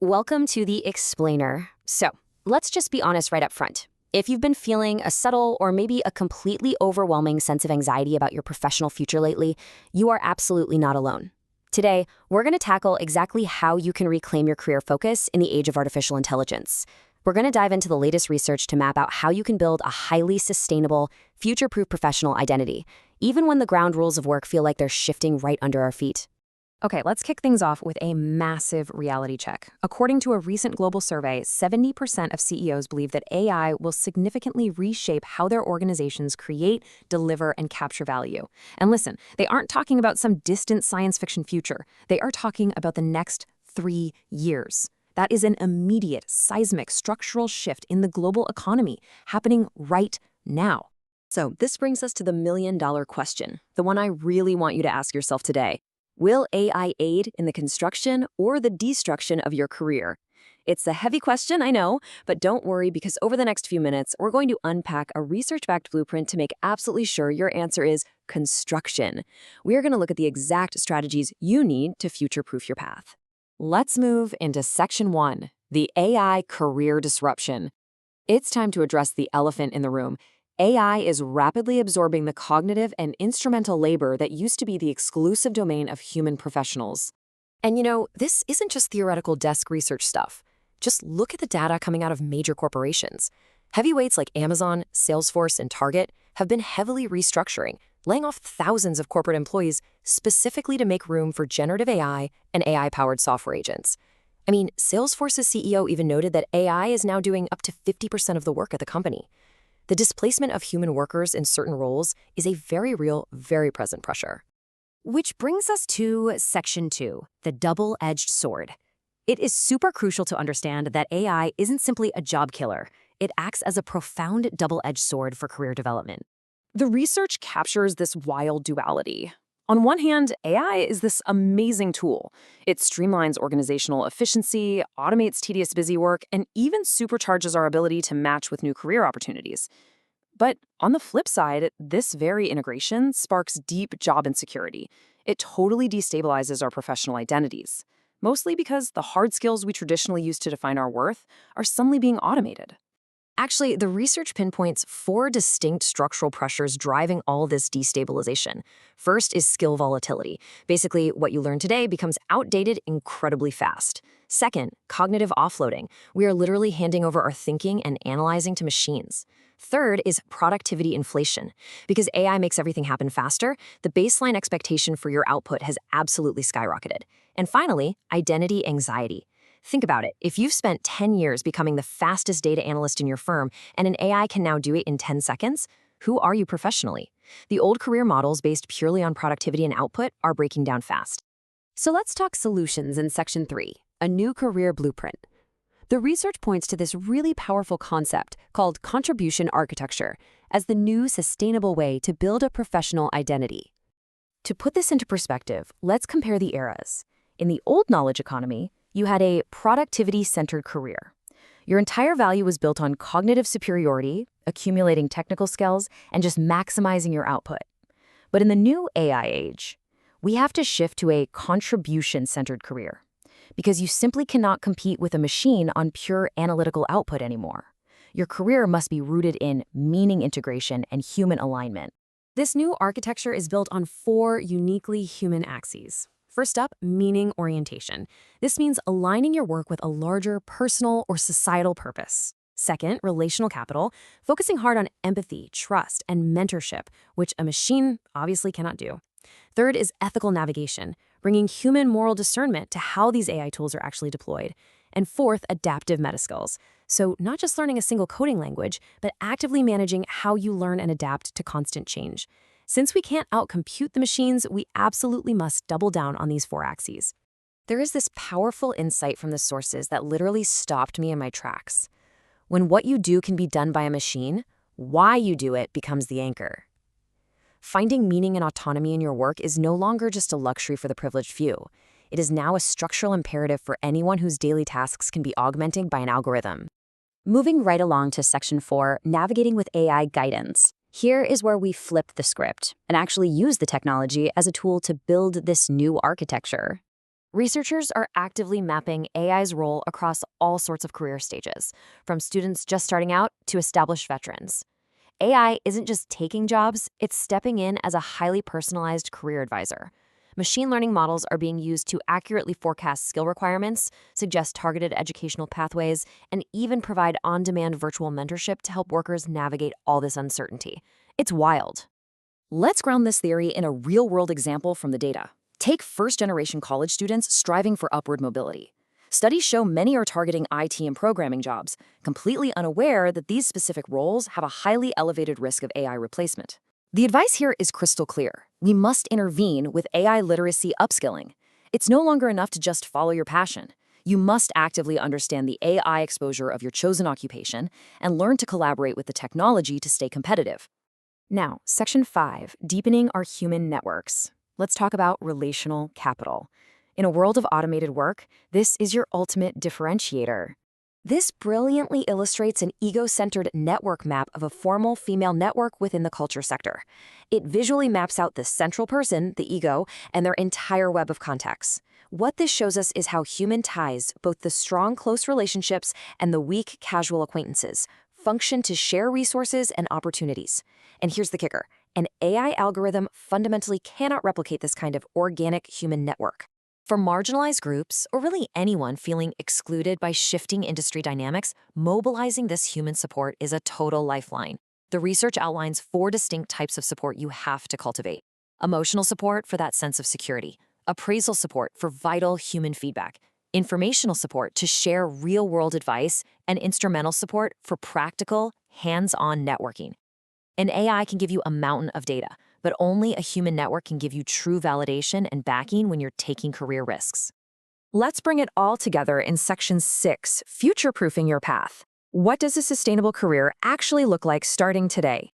Welcome to the Explainer. So, let's just be honest right up front. If you've been feeling a subtle or maybe a completely overwhelming sense of anxiety about your professional future lately, you are absolutely not alone. Today, we're going to tackle exactly how you can reclaim your career focus in the age of artificial intelligence. We're going to dive into the latest research to map out how you can build a highly sustainable, future-proof professional identity, even when the ground rules of work feel like they're shifting right under our feet. Okay, let's kick things off with a massive reality check. According to a recent global survey, 70% of CEOs believe that AI will significantly reshape how their organizations create, deliver, and capture value. And listen, they aren't talking about some distant science fiction future. They are talking about the next 3 years. That is an immediate, seismic, structural shift in the global economy happening right now. So this brings us to the million-dollar question, the one I really want you to ask yourself today. Will AI aid in the construction or the destruction of your career? It's a heavy question, I know, but don't worry because over the next few minutes, we're going to unpack a research-backed blueprint to make absolutely sure your answer is construction. We are going to look at the exact strategies you need to future-proof your path. Let's move into Section 1, the AI career disruption. It's time to address the elephant in the room. AI is rapidly absorbing the cognitive and instrumental labor that used to be the exclusive domain of human professionals. And this isn't just theoretical desk research stuff. Just look at the data coming out of major corporations. Heavyweights like Amazon, Salesforce, and Target have been heavily restructuring, laying off thousands of corporate employees specifically to make room for generative AI and AI-powered software agents. I mean, Salesforce's CEO even noted that AI is now doing up to 50% of the work at the company. The displacement of human workers in certain roles is a very real, very present pressure. Which brings us to Section 2, the double-edged sword. It is super crucial to understand that AI isn't simply a job killer. It acts as a profound double-edged sword for career development. The research captures this wild duality. On one hand, AI is this amazing tool. It streamlines organizational efficiency, automates tedious busy work, and even supercharges our ability to match with new career opportunities. But on the flip side, this very integration sparks deep job insecurity. It totally destabilizes our professional identities, mostly because the hard skills we traditionally use to define our worth are suddenly being automated. Actually, the research pinpoints 4 distinct structural pressures driving all this destabilization. First is skill volatility. Basically, what you learn today becomes outdated incredibly fast. Second, cognitive offloading. We are literally handing over our thinking and analyzing to machines. Third is productivity inflation. Because AI makes everything happen faster, the baseline expectation for your output has absolutely skyrocketed. And finally, identity anxiety. Think about it. If you've spent 10 years becoming the fastest data analyst in your firm and an AI can now do it in 10 seconds, who are you professionally? The old career models based purely on productivity and output are breaking down fast. So let's talk solutions in Section 3, a new career blueprint. The research points to this really powerful concept called contribution architecture as the new sustainable way to build a professional identity. To put this into perspective, let's compare the eras. In the old knowledge economy, you had a productivity-centered career. Your entire value was built on cognitive superiority, accumulating technical skills, and just maximizing your output. But in the new AI age, we have to shift to a contribution-centered career because you simply cannot compete with a machine on pure analytical output anymore. Your career must be rooted in meaning integration and human alignment. This new architecture is built on 4 uniquely human axes. First up, meaning orientation. This means aligning your work with a larger personal or societal purpose. Second, relational capital, focusing hard on empathy, trust, and mentorship, which a machine obviously cannot do. Third is ethical navigation, bringing human moral discernment to how these AI tools are actually deployed. And fourth, adaptive metaskills. So not just learning a single coding language, but actively managing how you learn and adapt to constant change. Since we can't outcompute the machines, we absolutely must double down on these 4 axes. There is this powerful insight from the sources that literally stopped me in my tracks. When what you do can be done by a machine, why you do it becomes the anchor. Finding meaning and autonomy in your work is no longer just a luxury for the privileged few. It is now a structural imperative for anyone whose daily tasks can be augmented by an algorithm. Moving right along to Section 4, navigating with AI guidance. Here is where we flip the script and actually use the technology as a tool to build this new architecture. Researchers are actively mapping AI's role across all sorts of career stages, from students just starting out to established veterans. AI isn't just taking jobs, it's stepping in as a highly personalized career advisor. Machine learning models are being used to accurately forecast skill requirements, suggest targeted educational pathways, and even provide on-demand virtual mentorship to help workers navigate all this uncertainty. It's wild. Let's ground this theory in a real-world example from the data. Take first-generation college students striving for upward mobility. Studies show many are targeting IT and programming jobs, completely unaware that these specific roles have a highly elevated risk of AI replacement. The advice here is crystal clear. We must intervene with AI literacy upskilling. It's no longer enough to just follow your passion. You must actively understand the AI exposure of your chosen occupation and learn to collaborate with the technology to stay competitive. Now, Section 5, deepening our human networks. Let's talk about relational capital. In a world of automated work, this is your ultimate differentiator. This brilliantly illustrates an ego-centered network map of a formal female network within the culture sector. It visually maps out the central person, the ego, and their entire web of contacts. What this shows us is how human ties, both the strong, close relationships and the weak, casual acquaintances, function to share resources and opportunities. And here's the kicker. An AI algorithm fundamentally cannot replicate this kind of organic human network. For marginalized groups, or really anyone feeling excluded by shifting industry dynamics, mobilizing this human support is a total lifeline. The research outlines 4 distinct types of support you have to cultivate. Emotional support for that sense of security, appraisal support for vital human feedback, informational support to share real-world advice, and instrumental support for practical, hands-on networking. An AI can give you a mountain of data, but only a human network can give you true validation and backing when you're taking career risks. Let's bring it all together in Section 6, future-proofing your path. What does a sustainable career actually look like starting today?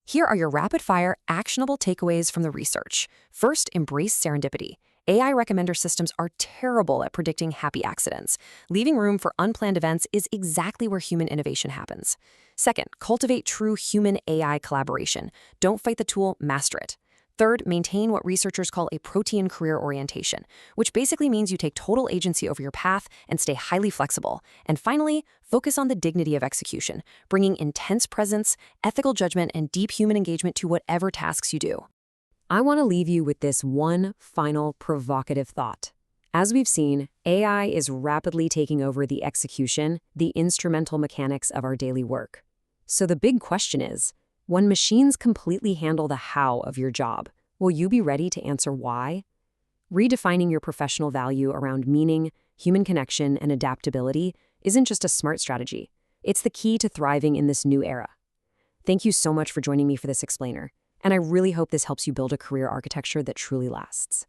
Here are your rapid-fire, actionable takeaways from the research. First, embrace serendipity. AI recommender systems are terrible at predicting happy accidents. Leaving room for unplanned events is exactly where human innovation happens. Second, cultivate true human-AI collaboration. Don't fight the tool, master it. Third, maintain what researchers call a protean career orientation, which basically means you take total agency over your path and stay highly flexible. And finally, focus on the dignity of execution, bringing intense presence, ethical judgment, and deep human engagement to whatever tasks you do. I want to leave you with this one final provocative thought. As we've seen, AI is rapidly taking over the execution, the instrumental mechanics of our daily work. So the big question is, when machines completely handle the how of your job, will you be ready to answer why? Redefining your professional value around meaning, human connection, and adaptability isn't just a smart strategy. It's the key to thriving in this new era. Thank you so much for joining me for this explainer, and I really hope this helps you build a career architecture that truly lasts.